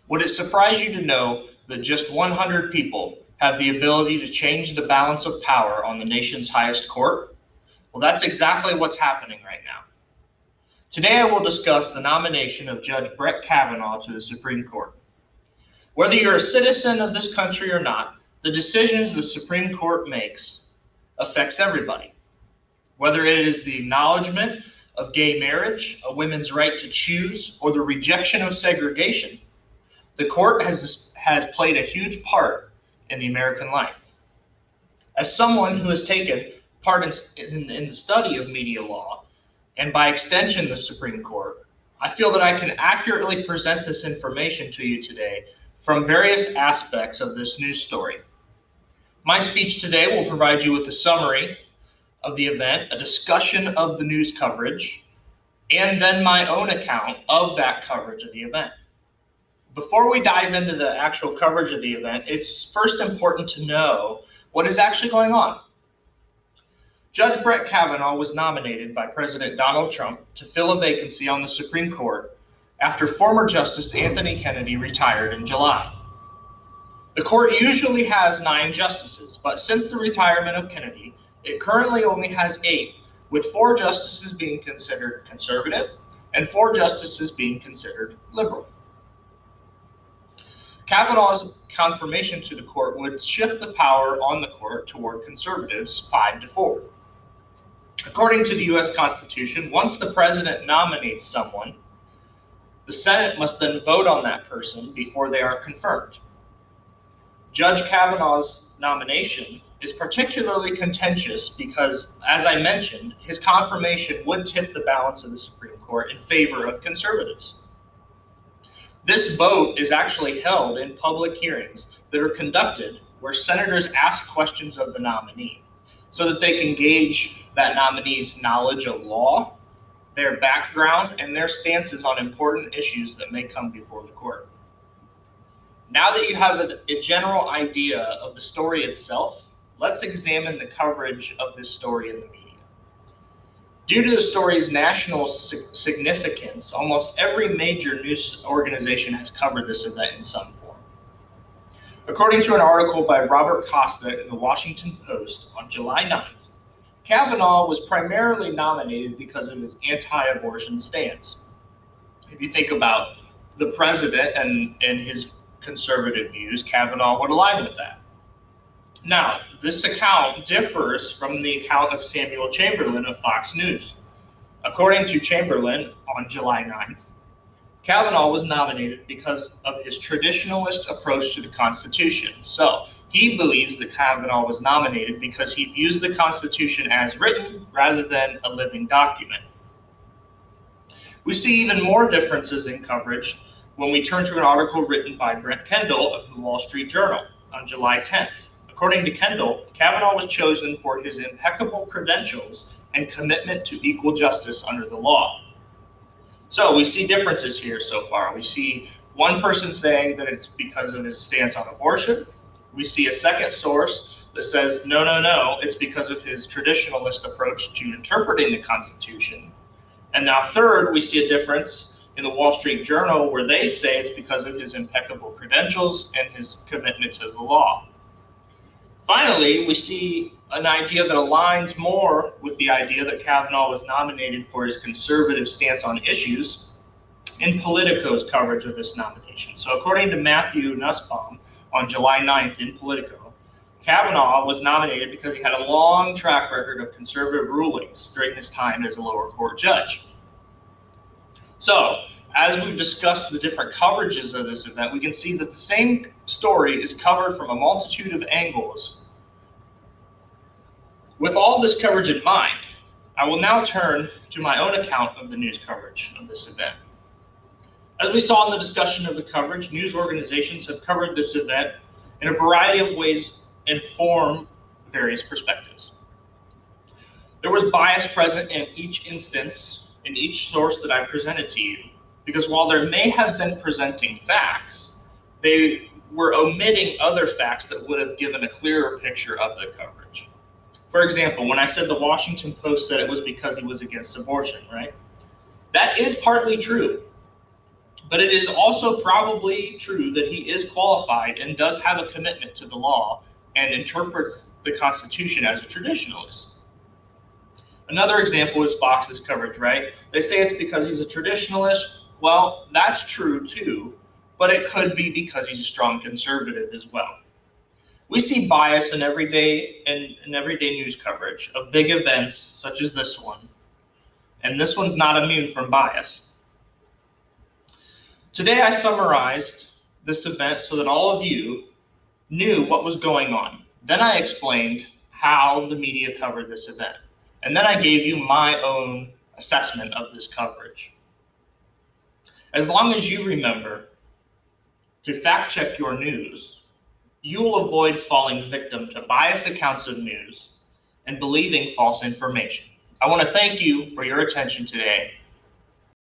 Would it surprise you to know that just 100 people have the ability to change the balance of power on the nation's highest court? Well, that's exactly what's happening right now. Today, I will discuss the nomination of Judge Brett Kavanaugh to the Supreme Court. Whether you're a citizen of this country or not, the decisions the Supreme Court makes affects everybody. Whether it is the acknowledgement of gay marriage, a women's right to choose, or the rejection of segregation, the court has played a huge part in the American life. As someone who has taken part in the study of media law, and by extension the Supreme Court, I feel that I can accurately present this information to you today from various aspects of this news story. My speech today will provide you with a summary of the event, a discussion of the news coverage, and then my own account of that coverage of the event. Before we dive into the actual coverage of the event, it's first important to know what is actually going on. Judge Brett Kavanaugh was nominated by President Donald Trump to fill a vacancy on the Supreme Court after former Justice Anthony Kennedy retired in July. The court usually has 9 justices, but since the retirement of Kennedy, it currently only has 8, with 4 justices being considered conservative and 4 justices being considered liberal. Kavanaugh's confirmation to the court would shift the power on the court toward conservatives 5-4. According to the U.S. Constitution, once the president nominates someone, the Senate must then vote on that person before they are confirmed. Judge Kavanaugh's nomination is particularly contentious because, as I mentioned, his confirmation would tip the balance of the Supreme Court in favor of conservatives. This vote is actually held in public hearings that are conducted where senators ask questions of the nominee so that they can gauge that nominee's knowledge of law, their background, and their stances on important issues that may come before the court. Now that you have a general idea of the story itself, let's examine the coverage of this story in the media. Due to the story's national significance, almost every major news organization has covered this event in some form. According to an article by Robert Costa in the Washington Post on July 9th, Kavanaugh was primarily nominated because of his anti-abortion stance. If you think about the president and his conservative views, Kavanaugh would align with that. Now, this account differs from the account of Samuel Chamberlain of Fox News. According to Chamberlain, on July 9th, Kavanaugh was nominated because of his traditionalist approach to the Constitution. So, he believes that Kavanaugh was nominated because he views the Constitution as written rather than a living document. We see even more differences in coverage when we turn to an article written by Brent Kendall of the Wall Street Journal on July 10th. According to Kendall, Kavanaugh was chosen for his impeccable credentials and commitment to equal justice under the law. So we see differences here so far. We see one person saying that it's because of his stance on abortion. We see a second source that says, no, it's because of his traditionalist approach to interpreting the Constitution. And now third, we see a difference in the Wall Street Journal where they say it's because of his impeccable credentials and his commitment to the law. Finally, we see an idea that aligns more with the idea that Kavanaugh was nominated for his conservative stance on issues in Politico's coverage of this nomination. So according to Matthew Nussbaum on July 9th in Politico, Kavanaugh was nominated because he had a long track record of conservative rulings during his time as a lower court judge. So, as we've discussed the different coverages of this event, we can see that the same story is covered from a multitude of angles. With all this coverage in mind, I will now turn to my own account of the news coverage of this event. As we saw in the discussion of the coverage, news organizations have covered this event in a variety of ways and from various perspectives. There was bias present in each instance, in each source that I presented to you, because while there may have been presenting facts, they were omitting other facts that would have given a clearer picture of the coverage. For example, when I said the Washington Post said it was because he was against abortion, right? That is partly true. but it is also probably true that he is qualified and does have a commitment to the law and interprets the Constitution as a traditionalist. Another example is Fox's coverage, right? They say it's because he's a traditionalist. Well, that's true too, but it could be because he's a strong conservative as well. We see bias in everyday news coverage of big events such as this one, and this one's not immune from bias. Today I summarized this event so that all of you knew what was going on. Then I explained how the media covered this event. And then I gave you my own assessment of this coverage. As long as you remember to fact check your news, you will avoid falling victim to biased accounts of news and believing false information. I want to thank you for your attention today.